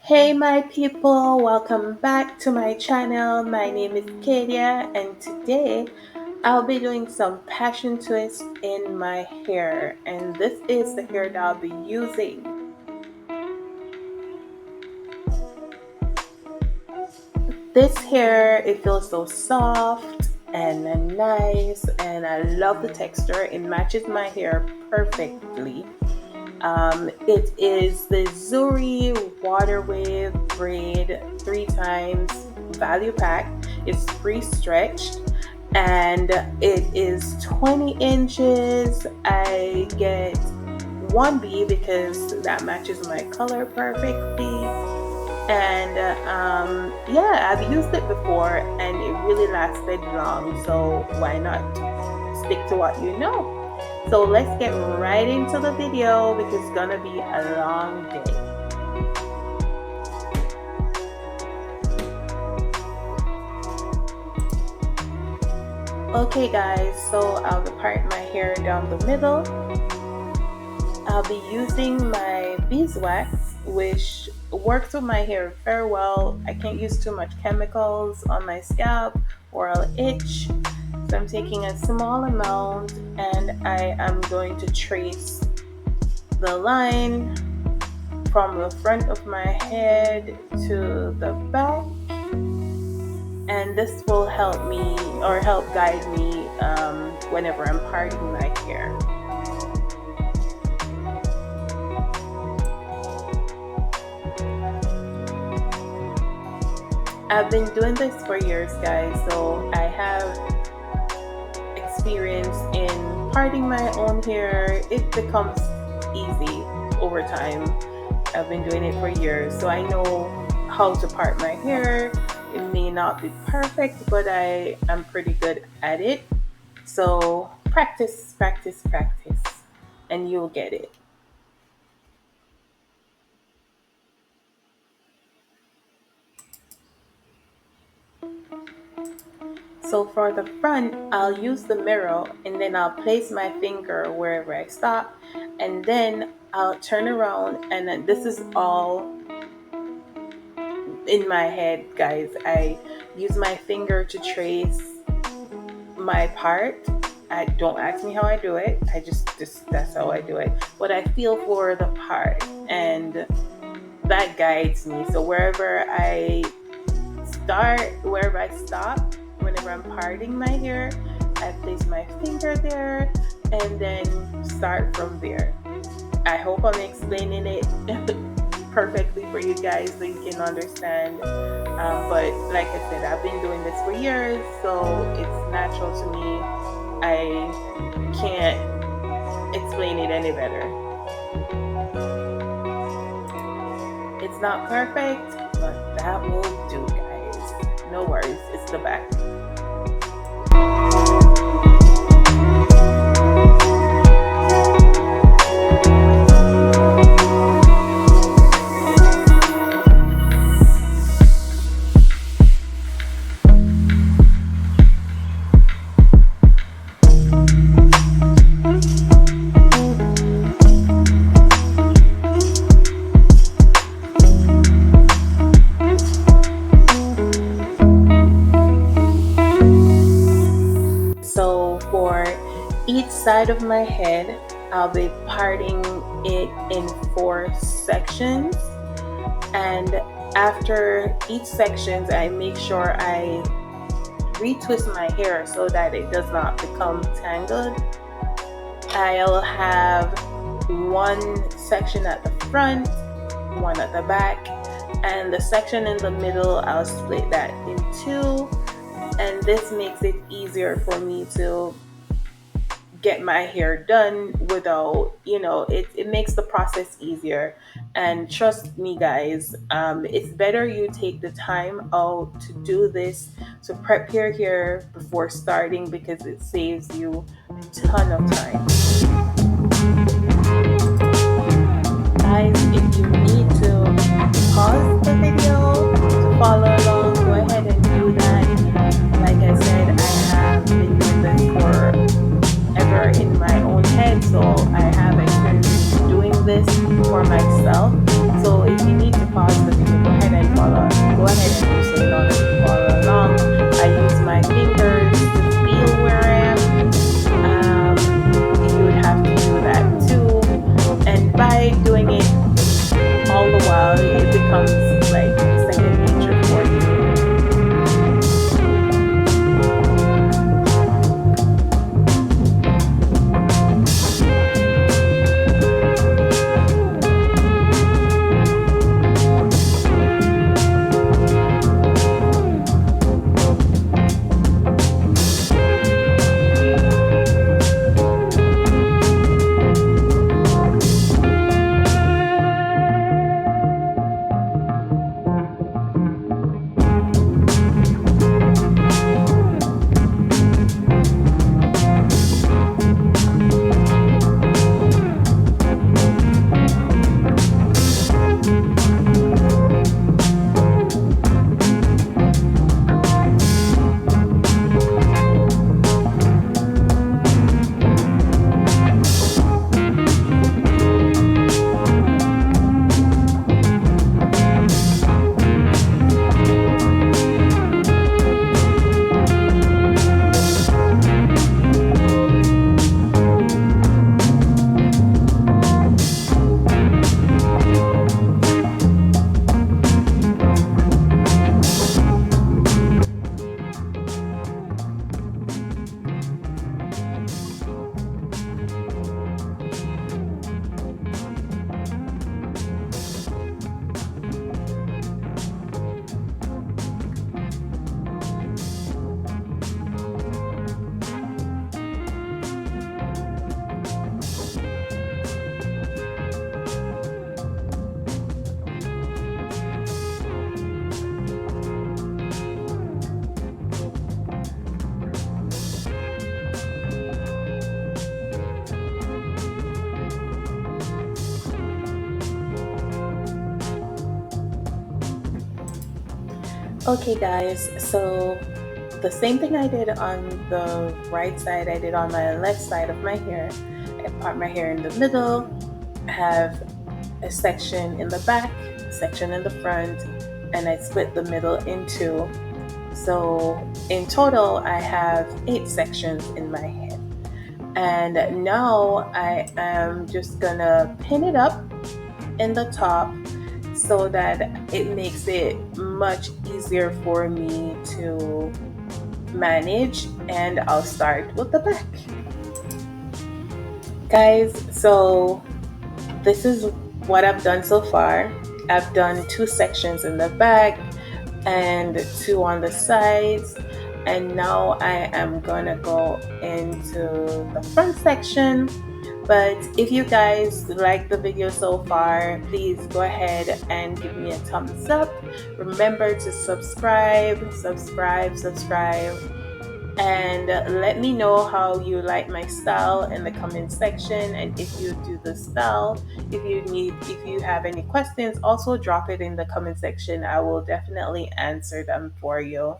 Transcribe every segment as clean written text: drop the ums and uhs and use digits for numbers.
Hey my people, welcome back to my channel. My name is Kadia and today I'll be doing some passion twist in my hair, and this is the hair that I'll be using. This hair, it feels so soft and nice, and I love the texture. It matches my hair perfectly. It is the Zuri Water Wave Braid 3 times value pack. It's pre-stretched and it is 20 inches. I get 1B because that matches my color perfectly. And yeah, I've used it before and it really lasted long. So why not stick to what you know? So let's get right into the video because it's gonna be a long day. Okay guys, so I'll part my hair down the middle. I'll be using my beeswax, which works with my hair very well. I can't use too much chemicals on my scalp or I'll itch. So I'm taking a small amount and I am going to trace the line from the front of my head to the back, and this will help me or help guide me whenever I'm parting my hair. I've been doing this for years guys, so I have experience in parting my own hair. It becomes easy over time. I've been doing it for years, so I know how to part my hair. It may not be perfect, but I am pretty good at it. So practice, practice, practice, and you'll get it. So for the front, I'll use the mirror and then I'll place my finger wherever I stop, and then I'll turn around, and then this is all in my head guys. I use my finger to trace my part. I don't ask me how I do it. I just that's how I do it. But I feel for the part and that guides me. So wherever I start, wherever I stop, whenever I'm parting my hair, I place my finger there and then start from there. I hope I'm explaining it perfectly for you guys so you can understand. But like I said, I've been doing this for years, so it's natural to me. I can't explain it any better. It's not perfect, but that will do, guys. No worries, it's the back. So for each side of my head, I'll be parting it in 4 sections. And after each section, I make sure I retwist my hair so that it does not become tangled. I'll have one section at the front, one at the back, and the section in the middle, I'll split that in two. And this makes it easier for me to get my hair done without, it makes the process easier. And trust me guys, it's better you take the time out to do this, to prep your hair before starting, because it saves you a ton of time. Guys, if you need to pause the video to follow along, go ahead and do that. Like I said, I have been doing this forever in my own head, so I have experience doing this for myself. So if you need to pause Okay, guys, so the same thing I did on the right side, I did on my left side of my hair. I part my hair in the middle, have a section in the back, a section in the front, and I split the middle in two. So in total, I have 8 sections in my head. And now I am just gonna pin it up in the top so that it makes it much easier for me to manage. And I'll start with the back. Guys, so this is what I've done so far. I've done 2 sections in the back and 2 on the sides. And now I am gonna go into the front section. But if you guys like the video so far, please go ahead and give me a thumbs up. Remember to subscribe, and let me know how you like my style in the comment section. And if you do the style, if you have any questions, also drop it in the comment section. I will definitely answer them for you.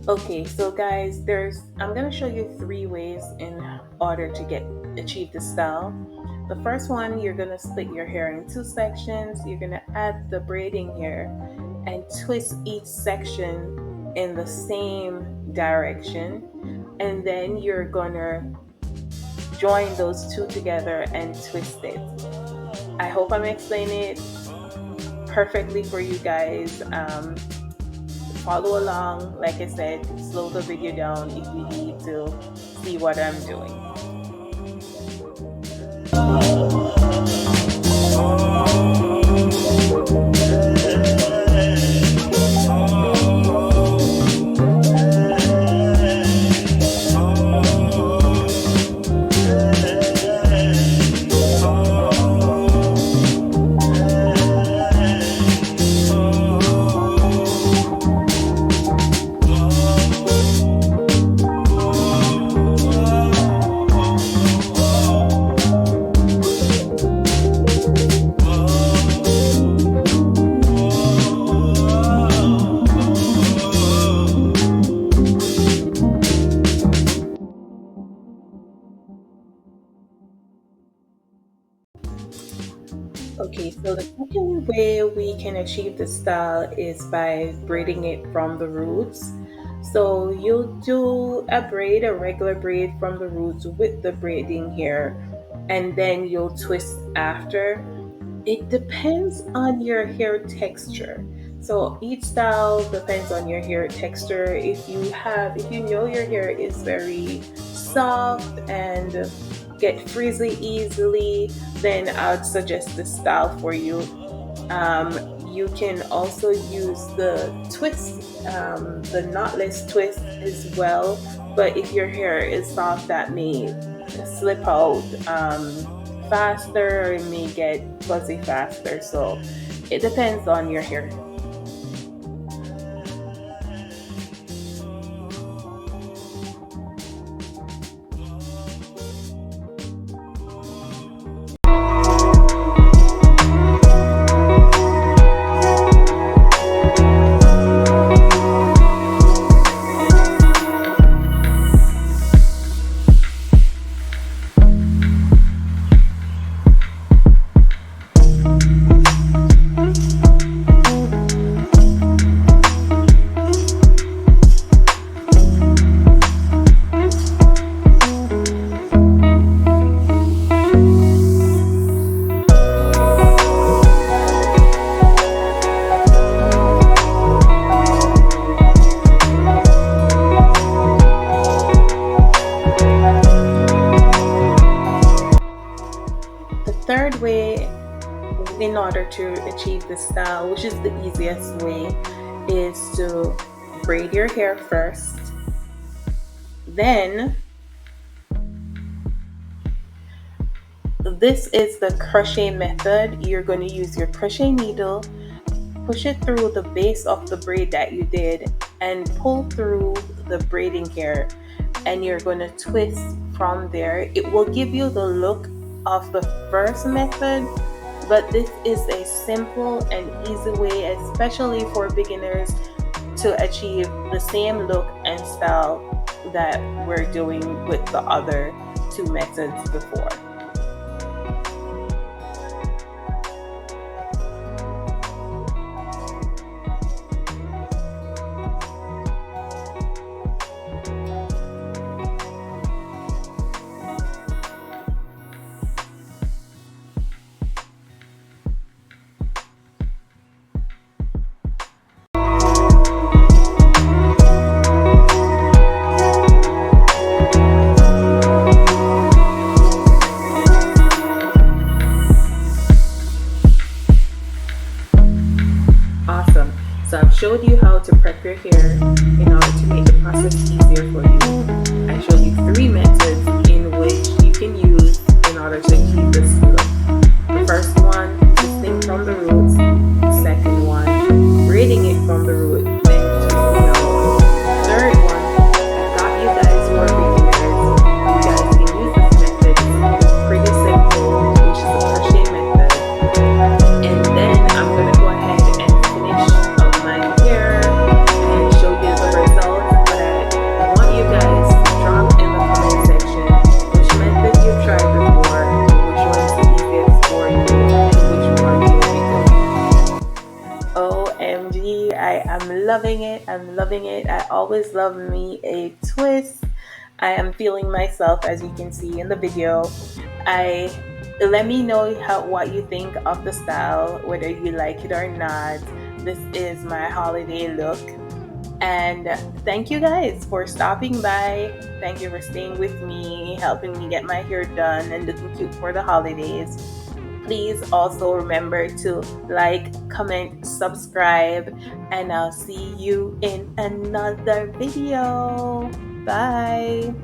Okay, so guys, there's I'm gonna show you 3 ways in order to get achieve the style. The first one, you're gonna split your hair in 2 sections. You're gonna add the braiding here and twist each section in the same direction, and then you're gonna join those two together and twist it. I hope I'm explaining it perfectly for you guys. Follow along. Like I said, slow the video down if you need to see what I'm doing. Okay, so the second way we can achieve the style is by braiding it from the roots. So you'll do a regular braid from the roots with the braiding here, and then you'll twist after. It depends on your hair texture. So each style depends on your hair texture. If you know your hair is very soft and get frizzy easily, then I'd suggest this style for you. You can also use the twist, the knotless twist as well. But if your hair is soft, that may slip out faster, or it may get fuzzy faster. So it depends on your hair. in order to achieve this style, which is the easiest way, is to braid your hair first. Then this is the crochet method. You're going to use your crochet needle, push it through the base of the braid that you did, and pull through the braiding hair, and you're going to twist from there. It will give you the look of the first method, but this is a simple and easy way, especially for beginners, to achieve the same look and style that we're doing with the other two methods before. Awesome. So I've showed you how to prep your hair in order to make the process easier for you. I showed you 3 methods in which you can use in order to achieve this look. The first one, twisting from the roots. The second one, braiding it from the root, then twisting out. Third one, I've got you guys who are beginners. You guys can use this method. It's pretty simple, which is the crochet method. And then I'm going to go ahead and finish up my hair and show you the results. But I want you guys to drop in the comment section which method you've tried before, which one's the easiest for you, and which one you will be doing. OMG, I am loving it. I'm loving it. I always love me a twist. I am feeling myself, as you can see in the video. Let me know what you think of the style, whether you like it or not. This is my holiday look. And thank you guys for stopping by. Thank you for staying with me, helping me get my hair done and looking cute for the holidays. Please also remember to like, comment, subscribe, and I'll see you in another video. Bye.